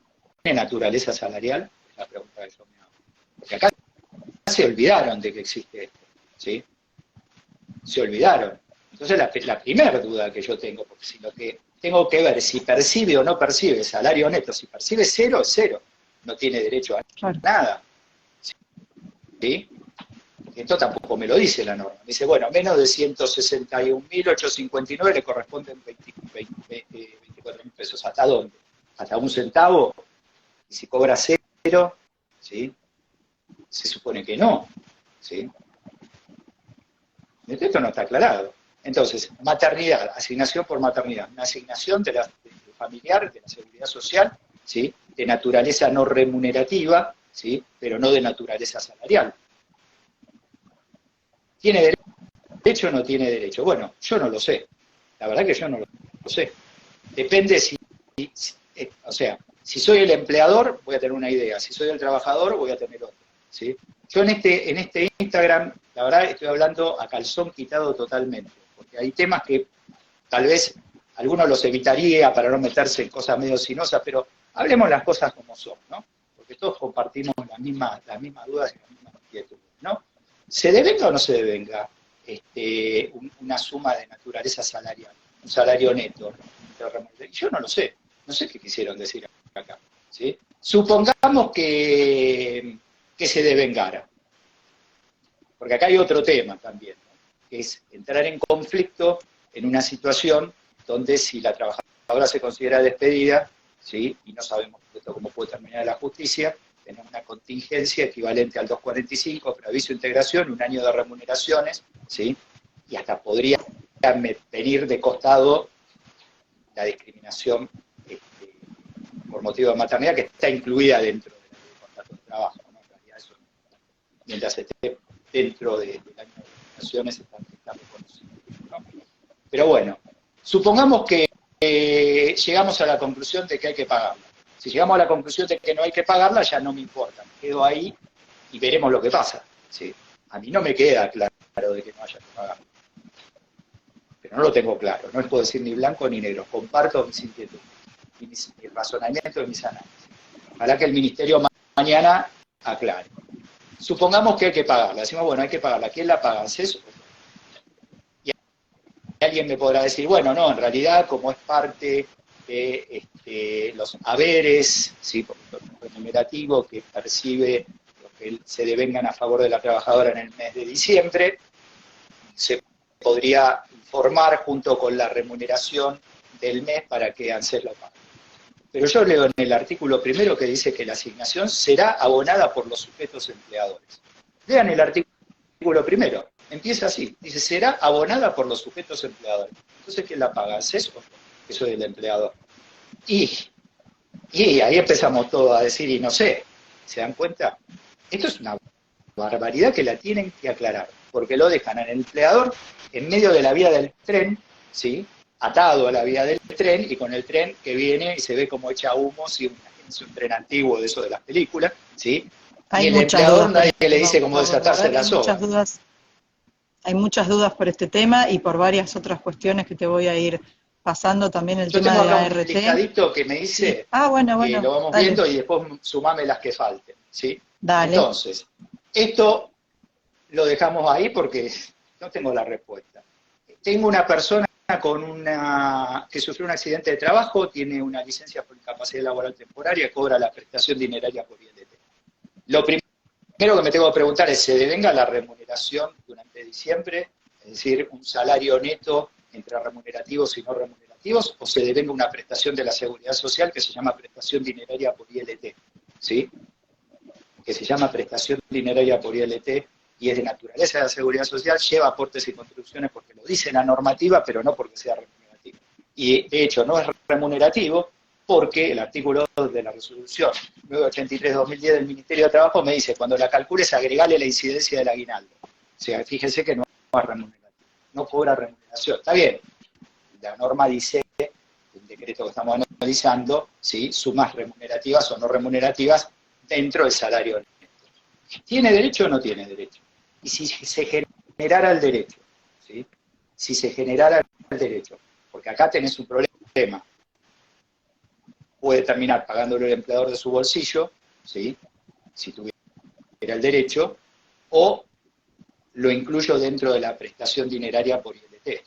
naturaleza salarial? Es la pregunta que yo me hago. Porque acá se olvidaron de que existe esto, ¿sí? Se olvidaron. Entonces la primera duda que yo tengo, porque si lo que tengo que ver si percibe o no percibe salario neto, si percibe cero, es cero, no tiene derecho a nada, ¿sí? Esto tampoco me lo dice la norma. Me dice, bueno, menos de 161.859 le corresponden 24.000 pesos. ¿Hasta dónde? ¿Hasta un centavo? Y si cobra cero, ¿sí? Se supone que no, ¿sí? Esto no está aclarado. Entonces, maternidad, asignación por maternidad, una asignación de familiar, de la seguridad social, ¿sí? De naturaleza no remunerativa, ¿sí? Pero no de naturaleza salarial. ¿Tiene derecho o no tiene derecho? Bueno, yo no lo sé. La verdad que yo no lo sé. Depende o sea, si soy el empleador, voy a tener una idea. Si soy el trabajador, voy a tener otra, ¿sí? Yo en este Instagram, la verdad, estoy hablando a calzón quitado totalmente, porque hay temas que tal vez algunos los evitaría para no meterse en cosas medio sinosas, pero hablemos las cosas como son, ¿no? Porque todos compartimos las mismas dudas y las mismas inquietudes, ¿no? ¿Se devenga o no se devenga una suma de naturaleza salarial, un salario neto? Yo no lo sé, no sé qué quisieron decir acá, ¿sí? Supongamos que se devengara, porque acá hay otro tema también, ¿no? Que es entrar en conflicto en una situación donde si la trabajadora se considera despedida, ¿sí? Y no sabemos cómo puede terminar la justicia, tenemos una contingencia equivalente al 245, preaviso de integración, un año de remuneraciones, ¿sí? Y hasta podría venir de costado la discriminación por motivo de maternidad, que está incluida dentro del contrato de trabajo, ¿no? En realidad eso, mientras esté dentro del año de remuneraciones, está reconocido, ¿no? Pero bueno, Supongamos que llegamos a la conclusión de que hay que pagarla. Si llegamos a la conclusión de que no hay que pagarla, ya no me importa, me quedo ahí y veremos lo que pasa. ¿Sí? A mí no me queda claro de que no haya que pagarla. Pero no lo tengo claro, no les puedo decir ni blanco ni negro, comparto mis inquietudes, mi razonamiento y mis análisis. Ojalá que el Ministerio mañana aclare. Supongamos que hay que pagarla, decimos, bueno, hay que pagarla, ¿quién la paga? ¿ANSES? Y alguien me podrá decir, bueno, no, en realidad como es parte de los haberes, ¿sí? Por el remunerativo que percibe lo que se devengan a favor de la trabajadora en el mes de diciembre, se podría informar junto con la remuneración del mes para que ANSES lo pague. Pero yo leo en el artículo primero que dice que la asignación será abonada por los sujetos empleadores. Lean el artículo primero, empieza así, dice, será abonada por los sujetos empleadores. Entonces, ¿quién la paga? ¿ANSES o que soy el empleador? Y ahí empezamos todos a decir, y no sé, ¿se dan cuenta? Esto es una barbaridad que la tienen que aclarar, porque lo dejan al empleador en medio de la vía del tren, ¿sí? Atado a la vía del tren y con el tren que viene y se ve como echa humo, si es un tren antiguo de eso de las películas, ¿sí? Hay y el muchas empleador dudas, nadie le dice cómo desatarse la soga. Hay muchas dudas por este tema y por varias otras cuestiones que te voy a ir pasando, también el Yo tema tengo de acá la un ART. listadito que me dice, Sí. Bueno, que lo vamos dale. viendo y después sumame las que falten, ¿sí? Dale. Entonces, esto lo dejamos ahí porque no tengo la respuesta. Tengo una persona que sufrió un accidente de trabajo, tiene una licencia por incapacidad laboral temporaria, cobra la prestación dineraria por ILT. Lo primero que me tengo que preguntar es, ¿se devenga la remuneración durante diciembre? Es decir, un salario neto entre remunerativos y no remunerativos, o se devenga una prestación de la Seguridad Social que se llama prestación dineraria por ILT, ¿sí? Que se llama prestación dineraria por ILT y es de naturaleza de la Seguridad Social, lleva aportes y contribuciones porque lo dice la normativa, pero no porque sea remunerativo. Y de hecho no es remunerativo porque el artículo 2 de la resolución 983-2010 del Ministerio de Trabajo me dice, cuando la calcules, agregale la incidencia del aguinaldo. O sea, fíjense que no es remunerativo, no cobra remuneración. Está bien, la norma dice, el decreto que estamos analizando, ¿sí? Sumas remunerativas o no remunerativas dentro del salario neto. ¿Tiene derecho o no tiene derecho? Y si se generara el derecho, ¿sí? Si se generara el derecho, porque acá tenés un problema, puede terminar pagándolo el empleador de su bolsillo, ¿sí? Si tuviera el derecho, o lo incluyo dentro de la prestación dineraria por ILT.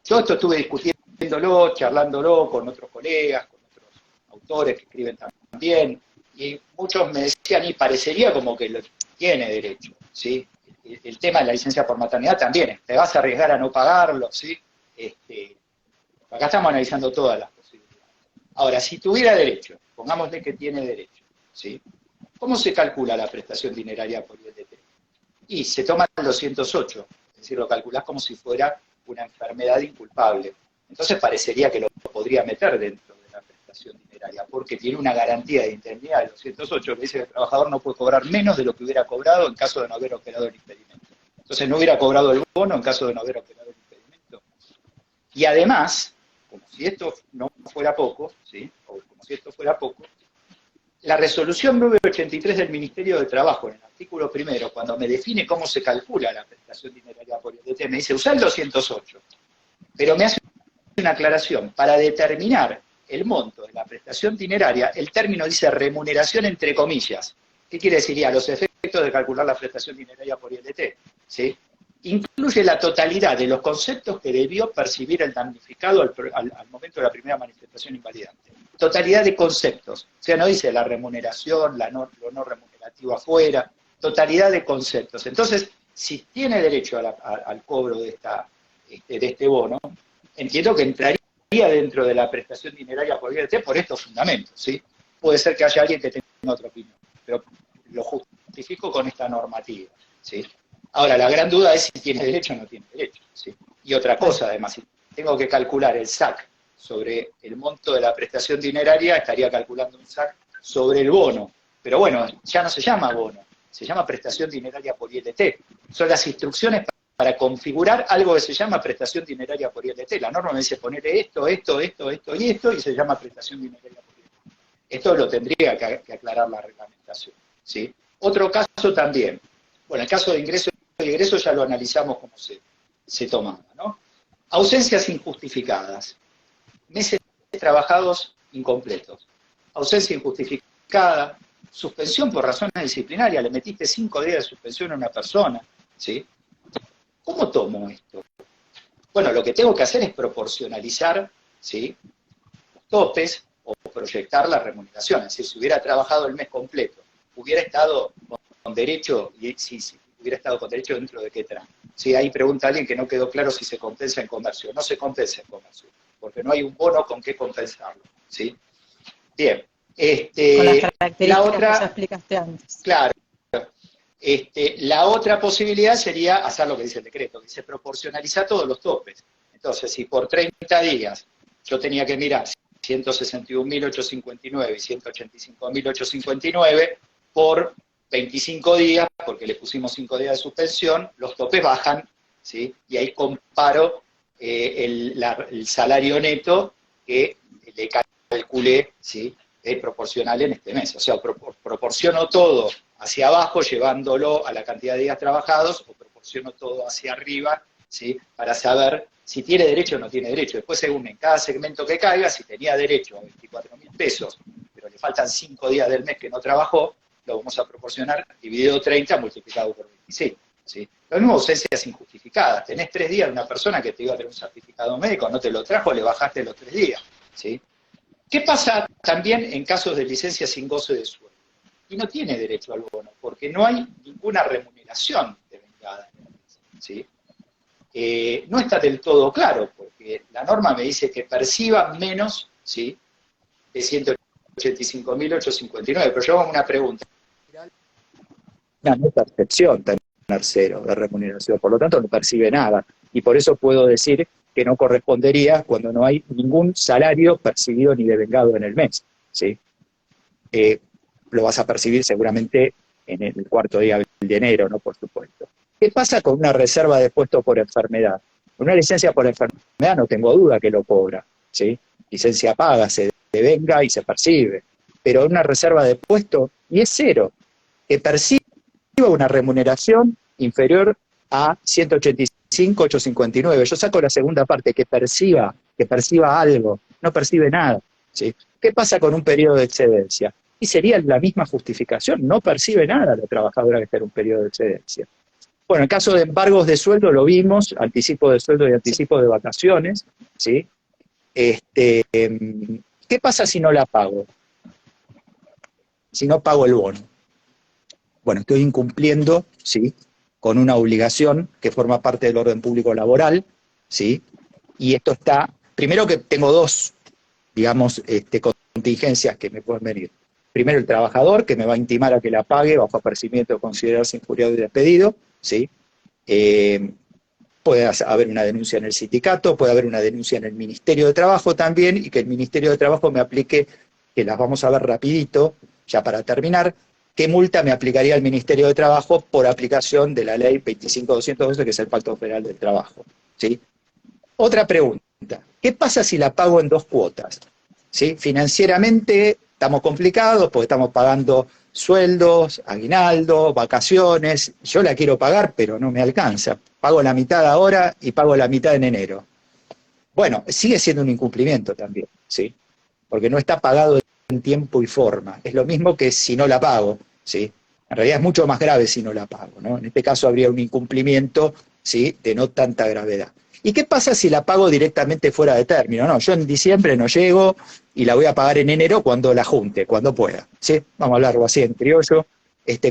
Yo esto estuve discutiéndolo, charlándolo con otros colegas, con otros autores que escriben también, y muchos me decían, y parecería como que lo tiene derecho, ¿sí? El tema de la licencia por maternidad también, te vas a arriesgar a no pagarlo, ¿sí? Acá estamos analizando todas las posibilidades. Ahora, si tuviera derecho, pongámosle que tiene derecho, ¿sí? ¿Cómo se calcula la prestación dineraria por ILT? Y se toma el 208, es decir, lo calculás como si fuera una enfermedad inculpable. Entonces parecería que lo podría meter dentro de la prestación dineraria, porque tiene una garantía de indemnidad del 208 que dice que el trabajador no puede cobrar menos de lo que hubiera cobrado en caso de no haber operado el impedimento. Entonces no hubiera cobrado el bono en caso de no haber operado el impedimento. Y además, como si esto no fuera poco, ¿sí? O como si esto fuera poco, la resolución 983 del Ministerio de Trabajo, en el artículo primero, cuando me define cómo se calcula la prestación dineraria por ILT, me dice, usa el 208, pero me hace una aclaración. Para determinar el monto de la prestación dineraria, el término dice remuneración entre comillas. ¿Qué quiere decir? Ya, los efectos de calcular la prestación dineraria por ILT, ¿sí? Incluye la totalidad de los conceptos que debió percibir el damnificado al momento de la primera manifestación invalidante. Totalidad de conceptos. O sea, no dice la remuneración, lo no remunerativo afuera, totalidad de conceptos. Entonces, si tiene derecho al cobro de este bono, entiendo que entraría dentro de la prestación dineraria por ILT por estos fundamentos, ¿sí? Puede ser que haya alguien que tenga otra opinión, pero lo justifico con esta normativa, ¿sí? Ahora, la gran duda es si tiene derecho o no tiene derecho, ¿sí? Y otra cosa, además, si tengo que calcular el SAC sobre el monto de la prestación dineraria, estaría calculando un SAC sobre el bono. Pero bueno, ya no se llama bono, se llama prestación dineraria por ILT. Son las instrucciones para configurar algo que se llama prestación dineraria por ILT. La norma me dice poner esto y esto, y se llama prestación dineraria por ILT. Esto lo tendría que aclarar la reglamentación, ¿sí? Otro caso también, bueno, el caso de ingreso y egreso ya lo analizamos cómo se tomaba, ¿no? Ausencias injustificadas, meses trabajados incompletos, ausencia injustificada, suspensión por razones disciplinarias, le metiste 5 días de suspensión a una persona, ¿sí? ¿Cómo tomo esto? Bueno, lo que tengo que hacer es proporcionalizar, ¿sí?, los topes o proyectar la remuneración. Es decir, si hubiera trabajado el mes completo, hubiera estado con derecho, y si hubiera estado con derecho, ¿dentro de qué tramo? Sí, ahí pregunta alguien que no quedó claro si se compensa en comercio. No se compensa en comercio, porque no hay un bono con qué compensarlo, ¿sí? Bien. Con las características La otra, que ya explicaste antes. claro. La otra posibilidad sería hacer lo que dice el decreto, que dice proporcionalizar todos los topes. Entonces, si por 30 días yo tenía que mirar 161.859 y 185.859, por 25 días, porque le pusimos 5 días de suspensión, los topes bajan, ¿sí? Y ahí comparo el salario neto que le calculé, ¿sí?, proporcional en este mes. O sea, proporciono todo hacia abajo, llevándolo a la cantidad de días trabajados, o proporciono todo hacia arriba, ¿sí?, para saber si tiene derecho o no tiene derecho. Después, según en cada segmento que caiga, si tenía derecho a 24.000 pesos, pero le faltan 5 días del mes que no trabajó, lo vamos a proporcionar dividido 30 multiplicado por 25. ¿Sí? Lo mismo ausencias injustificadas. Tenés 3 días de una persona que te iba a tener un certificado médico, no te lo trajo, le bajaste los 3 días. ¿Sí? ¿Qué pasa también en casos de licencia sin goce de sueldo? Y no tiene derecho al bono, porque no hay ninguna remuneración devengada. ¿Sí? No está del todo claro, porque la norma me dice que perciba menos, ¿sí?, de 185.859, pero yo hago una pregunta. Una percepción tener cero de remuneración, por lo tanto no percibe nada, y por eso puedo decir que no correspondería cuando no hay ningún salario percibido ni devengado en el mes, ¿sí? Lo vas a percibir seguramente en el cuarto día de enero, ¿no? Por supuesto. ¿Qué pasa con una reserva de puesto por enfermedad? Con una licencia por enfermedad no tengo duda que lo cobra, ¿sí? Licencia paga, se devenga y se percibe. Pero una reserva de puesto, y es cero, que perciba una remuneración inferior a 185.859. Yo saco la segunda parte, que perciba algo, no percibe nada, ¿sí? ¿Qué pasa con un periodo de excedencia? Y sería la misma justificación, no percibe nada la trabajadora que está en un periodo de excedencia. Bueno, en caso de embargos de sueldo lo vimos, anticipo de sueldo y anticipo de vacaciones, ¿sí? ¿Qué pasa si no la pago? Si no pago el bono. Bueno, estoy incumpliendo, ¿sí?, con una obligación que forma parte del orden público laboral, ¿sí? Y esto está, primero que tengo dos, digamos, contingencias que me pueden venir. Primero, el trabajador, que me va a intimar a que la pague bajo apercibimiento de considerarse injuriado y despedido, ¿sí? Puede haber una denuncia en el sindicato, puede haber una denuncia en el Ministerio de Trabajo también, y que el Ministerio de Trabajo me aplique, que las vamos a ver rapidito, ya para terminar, qué multa me aplicaría el Ministerio de Trabajo por aplicación de la ley 25.212, que es el Pacto Federal del Trabajo, ¿sí? Otra pregunta, ¿qué pasa si la pago en 2 cuotas? ¿Sí? Financieramente estamos complicados porque estamos pagando sueldos, aguinaldo, vacaciones. Yo la quiero pagar, pero no me alcanza. Pago la mitad ahora y pago la mitad en enero. Bueno, sigue siendo un incumplimiento también, ¿sí? Porque no está pagado en tiempo y forma. Es lo mismo que si no la pago, ¿sí? En realidad es mucho más grave si no la pago, ¿no? En este caso habría un incumplimiento, ¿sí?, de no tanta gravedad. ¿Y qué pasa si la pago directamente fuera de término? No, yo en diciembre no llego y la voy a pagar en enero cuando la junte, cuando pueda, ¿sí? Vamos a hablarlo así en criollo,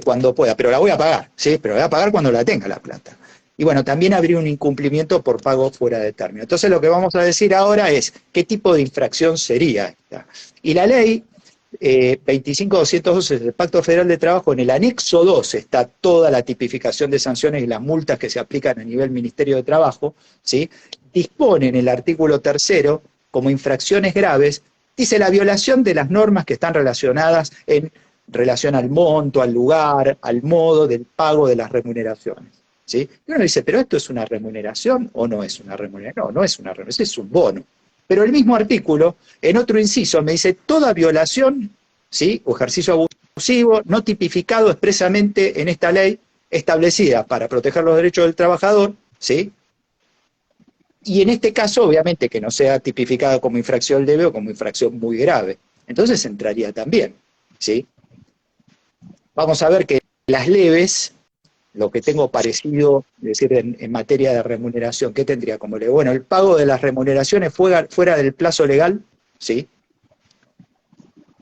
cuando pueda, pero la voy a pagar, ¿sí? Pero la voy a pagar cuando la tenga la plata. Y bueno, también habría un incumplimiento por pago fuera de término. Entonces lo que vamos a decir ahora es qué tipo de infracción sería esta. Y la ley 25.212 del Pacto Federal de Trabajo, en el anexo 2 está toda la tipificación de sanciones y las multas que se aplican a nivel Ministerio de Trabajo, ¿sí? Dispone en el artículo 3, como infracciones graves, dice la violación de las normas que están relacionadas en relación al monto, al lugar, al modo del pago de las remuneraciones. ¿sí? Y uno dice, ¿pero esto es una remuneración o no es una remuneración? No, no es una remuneración, es un bono. Pero el mismo artículo, en otro inciso, me dice, toda violación, ¿sí?, o ejercicio abusivo no tipificado expresamente en esta ley establecida para proteger los derechos del trabajador, ¿sí? Y en este caso, obviamente, que no sea tipificada como infracción leve o como infracción muy grave. Entonces entraría también, ¿sí? Vamos a ver que las leves, lo que tengo parecido, es decir, en materia de remuneración, ¿qué tendría como leve? Bueno, el pago de las remuneraciones fuera del plazo legal, ¿sí?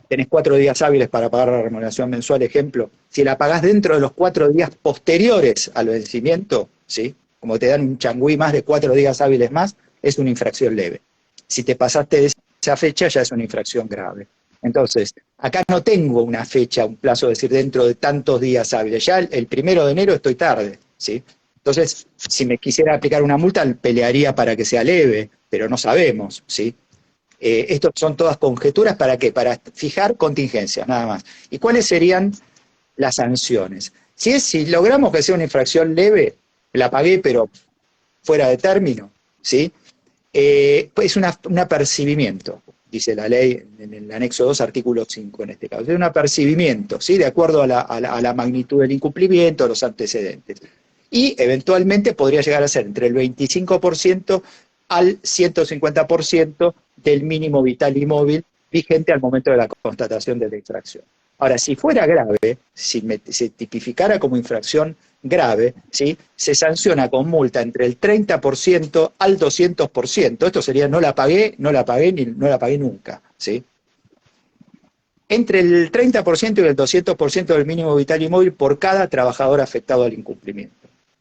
Tenés 4 días hábiles para pagar la remuneración mensual, ejemplo. Si la pagás dentro de los 4 días posteriores al vencimiento, ¿sí?, como te dan un changüí más de 4 días hábiles más, es una infracción leve. Si te pasaste de esa fecha, ya es una infracción grave. Entonces, acá no tengo una fecha, un plazo, es decir, dentro de tantos días hábiles. Ya el 1 de enero estoy tarde, ¿sí? Entonces, si me quisiera aplicar una multa, pelearía para que sea leve, pero no sabemos, ¿sí? Estos son todas conjeturas, ¿para qué? Para fijar contingencias, nada más. ¿Y cuáles serían las sanciones? Si logramos que sea una infracción leve, la pagué, pero fuera de término, ¿sí? Es un apercibimiento, dice la ley en el anexo 2, artículo 5 en este caso. Es un apercibimiento, ¿sí?, de acuerdo a la magnitud del incumplimiento, a los antecedentes. Y eventualmente podría llegar a ser entre el 25% al 150% del mínimo vital y móvil vigente al momento de la constatación de la infracción. Ahora, si fuera grave, si se tipificara como infracción grave, ¿sí?, se sanciona con multa entre el 30% al 200%. Esto sería no la pagué nunca, ¿sí? Entre el 30% y el 200% del mínimo vital y móvil por cada trabajador afectado al incumplimiento.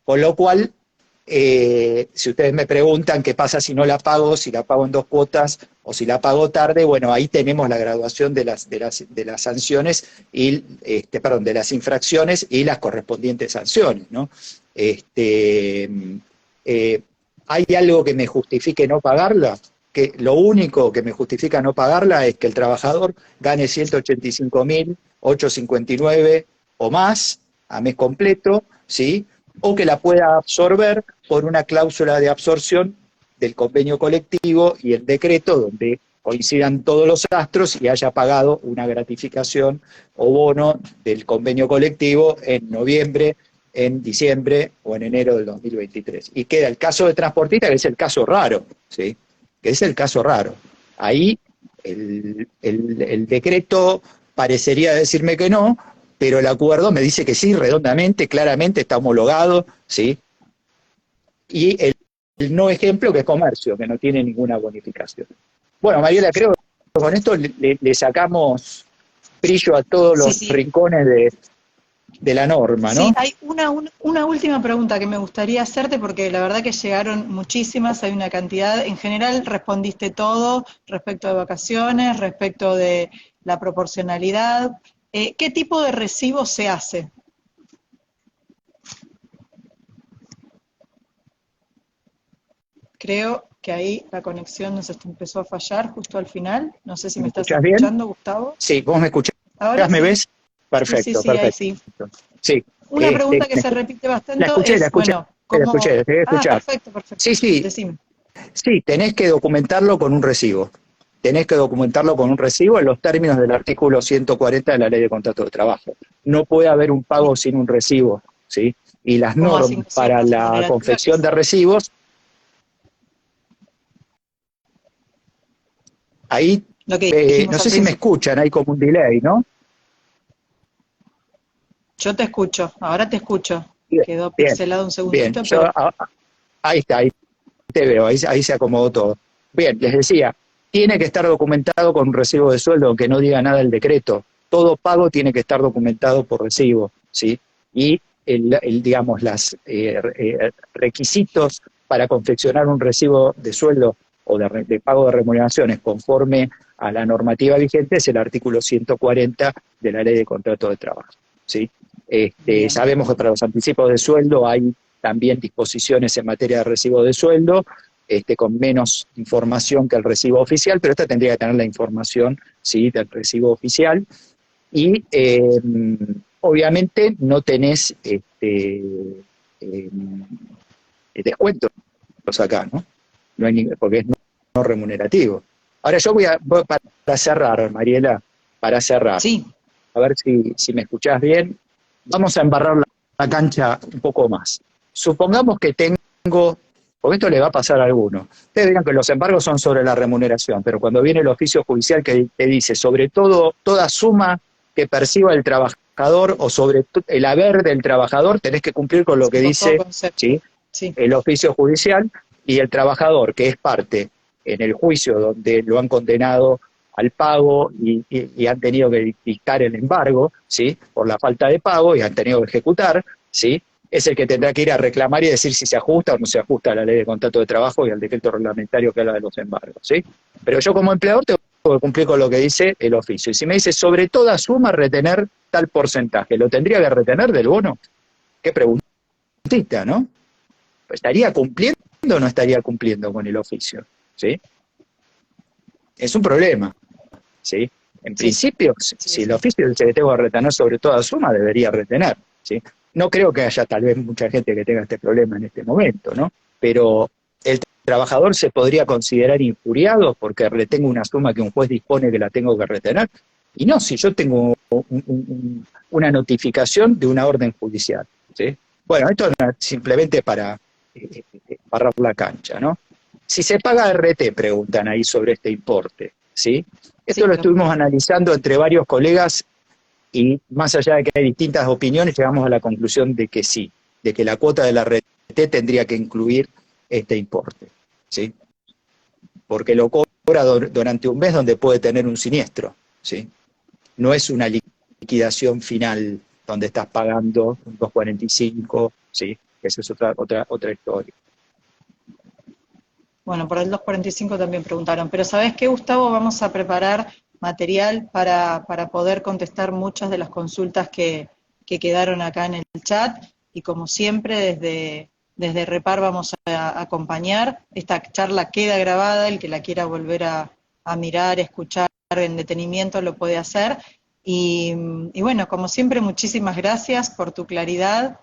Con lo cual, si ustedes me preguntan qué pasa si no la pago, si la pago en 2 cuotas o si la pago tarde, bueno, ahí tenemos la graduación de las sanciones y, de las infracciones y las correspondientes sanciones, ¿no? ¿Hay algo que me justifique no pagarla? Que lo único que me justifica no pagarla es que el trabajador gane 185.859 o más a mes completo, ¿sí?, o que la pueda absorber por una cláusula de absorción del convenio colectivo y el decreto donde coincidan todos los astros y haya pagado una gratificación o bono del convenio colectivo en noviembre, en diciembre o en enero del 2023. Y queda el caso de transportista, que es el caso raro, ¿sí?, que es el caso raro. Ahí el decreto parecería decirme que no, pero el acuerdo me dice que sí, redondamente, claramente, está homologado, ¿sí? Y el no ejemplo, que es comercio, que no tiene ninguna bonificación. Bueno, Mariela, creo que con esto le sacamos brillo a todos los Sí. rincones de la norma, ¿no? Sí, hay una última pregunta que me gustaría hacerte, porque la verdad que llegaron muchísimas, hay una cantidad. En general respondiste todo respecto de vacaciones, respecto de la proporcionalidad. ¿Qué tipo de recibo se hace? Creo que ahí la conexión nos empezó a fallar justo al final. No sé si me ¿Me estás escuchás bien? escuchando, Gustavo. Sí, ¿vos me escuchás? Ahora ¿Me sí. ves? Perfecto, Sí, ahí perfecto. sí. Sí. Una pregunta que se repite bastante es, bueno, ¿cómo? La escuché. Ah, perfecto. Sí, sí, Decime. sí, tenés que documentarlo con un recibo. Tenés que documentarlo con un recibo en los términos del artículo 140 de la Ley de Contrato de Trabajo. No puede haber un pago sin un recibo, ¿sí? Y las Como normas asignación para no la remunerativa, que confección es. de recibos, ahí, Lo que no dijimos al sé si me principio. escuchan, hay como un delay, ¿no? Yo te escucho, ahora te escucho. Bien, Quedó bien, pixelado un bien. segundito, pero Ahí está, ahí te veo, ahí se acomodó todo. Bien, les decía, tiene que estar documentado con un recibo de sueldo, aunque no diga nada el decreto. Todo pago tiene que estar documentado por recibo, ¿sí? Y digamos, los requisitos para confeccionar un recibo de sueldo o de pago de remuneraciones conforme a la normativa vigente es el artículo 140 de la Ley de Contrato de Trabajo, ¿sí? bien. Sabemos que para los anticipos de sueldo hay también disposiciones en materia de recibo de sueldo, con menos información que el recibo oficial, pero esta tendría que tener la información, ¿sí?, del recibo oficial. Y obviamente no tenés eh, descuentos acá, ¿no? No hay porque es no remunerativo. Ahora yo voy para cerrar, Mariela, para cerrar, Sí, a ver si me escuchás bien, vamos a embarrar la cancha un poco más. Supongamos que tengo, porque esto le va a pasar a alguno, ustedes dirán que los embargos son sobre la remuneración, pero cuando viene el oficio judicial que te dice, sobre todo, toda suma que perciba el trabajador o sobre el haber del trabajador, tenés que cumplir con lo que por todo dice, concepto. ¿sí?, Sí, el oficio judicial, y el trabajador, que es parte en el juicio donde lo han condenado al pago y han tenido que dictar el embargo, ¿sí?, por la falta de pago, y han tenido que ejecutar, ¿sí?, es el que tendrá que ir a reclamar y decir si se ajusta o no se ajusta a la ley de contrato de trabajo y al decreto reglamentario que habla de los embargos, ¿sí? Pero yo como empleador tengo que cumplir con lo que dice el oficio. Y si me dice sobre toda suma retener tal porcentaje, ¿lo tendría que retener del bono? Qué preguntita, ¿no? ¿Estaría cumpliendo o no estaría cumpliendo con el oficio? ¿Sí? Es un problema, ¿sí? En sí, principio, sí, si el sí. oficio dice que tengo que retener sobre toda suma, debería retener, ¿sí? No creo que haya tal vez mucha gente que tenga este problema en este momento, ¿no? Pero el trabajador se podría considerar injuriado porque retengo una suma que un juez dispone que la tengo que retener. Y no, si yo tengo una notificación de una orden judicial, ¿sí? Bueno, esto es simplemente para barrar la cancha, ¿no? Si se paga RT, preguntan ahí sobre este importe, ¿sí? Esto Sí, lo lo estuvimos escucho. analizando entre varios colegas y más allá de que hay distintas opiniones, llegamos a la conclusión de que sí, de que la cuota de la RT tendría que incluir este importe, ¿sí? Porque lo cobra durante un mes donde puede tener un siniestro, ¿sí? No es una liquidación final donde estás pagando un 245, ¿sí? Esa es otra historia. Bueno, por el 245 también preguntaron, pero ¿sabés qué, Gustavo? Vamos a preparar material para poder contestar muchas de las consultas que quedaron acá en el chat, y como siempre desde Repar vamos a acompañar. Esta charla queda grabada, el que la quiera volver a mirar, escuchar en detenimiento lo puede hacer, y bueno, como siempre, muchísimas gracias por tu claridad,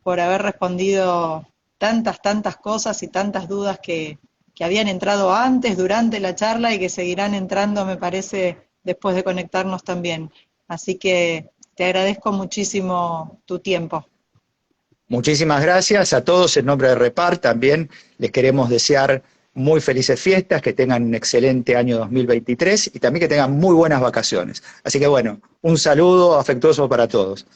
por haber respondido tantas cosas y tantas dudas que habían entrado antes, durante la charla, y que seguirán entrando, me parece, después de conectarnos también. Así que te agradezco muchísimo tu tiempo. Muchísimas gracias a todos en nombre de Repar. También les queremos desear muy felices fiestas, que tengan un excelente año 2023 y también que tengan muy buenas vacaciones. Así que bueno, un saludo afectuoso para todos.